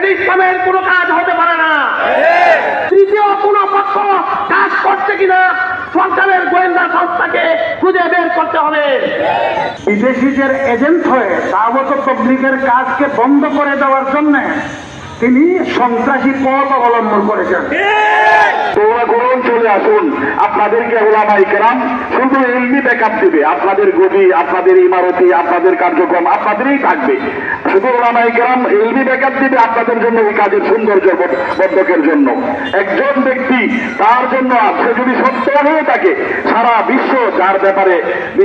এটি ইসলামের কোনো কাজ হতে পারে না। তৃতীয় কোনো পক্ষ কাজ করছে কিনা সরকারের গোয়েন্দা সংস্থাকে খুঁজে বের করতে হবে। বিদেশিদের এজেন্ট হয়ে দাওয়াত তাবলীগের কাজকে বন্ধ করে দেওয়ার জন্য তিনি সন্ত্রাসী পথ অবলম্বন করেছেন। তোমরা গ্রহণ চলে আসুন, আপনাদেরকে ওলামায়ে কেরাম শুধু ইলমি ব্যাকআপ দিবে। আপনাদের গদি, আপনাদের ইমারতি, আপনাদের কার্যক্রম আপনাদেরই থাকবে। শুধু ওলামায়ে কেরাম ইলমি ব্যাকআপ দিবে আপনাদের জন্য, এই কাজের সৌন্দর্য বর্ধকের জন্য। একজন ব্যক্তি তার জন্য সে যদি সত্য হয়ে থাকে, সারা বিশ্ব যার ব্যাপারে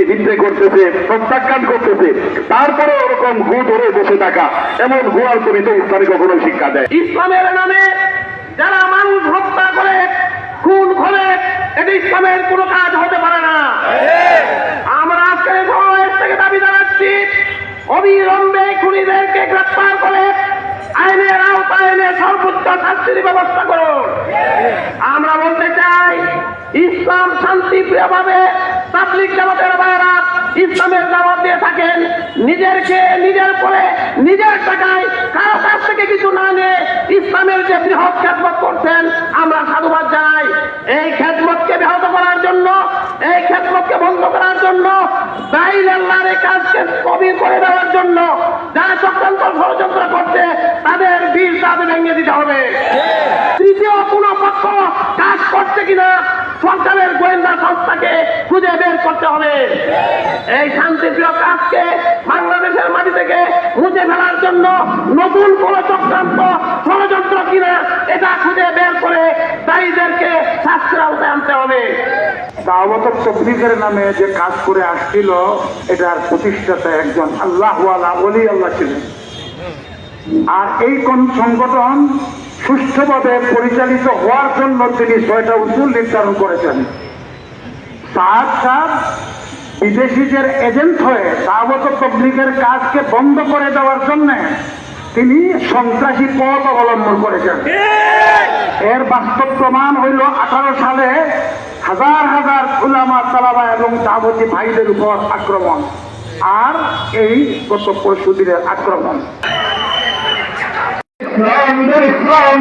নিন্দে করতেছে, প্রত্যাখ্যান করতেছে, তারপরে ওরকম গু ধরে বসে থাকা, এমন গুয়ার কবিতা ইসলামী কখনো শিক্ষা দেয়। ইসলামের নামে যারা মানুষ হত্যা করে, খুন করে, এটি ইসলামের কোনো কাজ হতে পারে না। আমরা আজকে সমাবেশ থেকে দাবি জানাচ্ছি, অবিলম্বে খুনিদেরকে গ্রেফতার করে আইনের আওতায় এনে সর্বোচ্চ শাস্তির ব্যবস্থা করুন। আমরা বলতে চাই, ইসলাম শান্তিপ্রিয়ভাবে তাবলীগ জামাতের ভাইয়েরা ইসলামের দাওয়াত দিয়ে থাকেন, নিজেরকে নিজের করে নিজের টাকায় কারো কাছ থেকে কিছু না নিয়ে ইসলামের যে বৃহৎ খেদমত করছেন, আমরা সাধুবাদ জানাই। এই খেদমতকে ব্যাহত করার জন্য, এই খেদমতকে বন্ধ করার জন্য, দাইল আল্লাহর এই কাজকে স্থবির করে দেওয়ার জন্য যারা চক্রান্ত ষড়যন্ত্র করছে, তাদের বীর দাবি ভেঙে দিতে হবে। তৃতীয় কোনো পক্ষ কাজ করছে কিনা সরকারের গোয়েন্দা সংস্থাকে খুঁজে বের করতে হবে। এই শান্তিপ্রিয় কাজকে বাংলাদেশের মাটি থেকে মুছে ফেলার জন্য নতুন কোন চক্রান্ত ষড়যন্ত্র কিনা এটা খুঁজে বের করে দায়ীদেরকে শাস্তির আওতায় আনতে হবে। দাওয়াত তাবলীগের নামে যে কাজ করে আসছিল, এটার প্রতিষ্ঠাতা একজন আল্লাহওয়ালা ওলি আল্লাহ ছিলেন। আর এই কোন সংগঠন সুষ্ঠুভাবে পরিচালিত হওয়ার জন্য তিনি 6টা উসুল নির্ধারণ করেছেন। সাদ সাহেব বিদেশিদের এজেন্ট হয়ে দাওয়াত তাবলীগের কাজকে বন্ধ করে দেওয়ার জন্য তিনি সন্ত্রাসী পথ অবলম্বন করেছেন। এর বাস্তব প্রমাণ হইল 18 সালে হাজার হাজার উলামা, তালাবা এবং দাওয়াতি ভাইদের উপর আক্রমণ, আর এই গত পরশুদিনের আক্রমণ। Islam,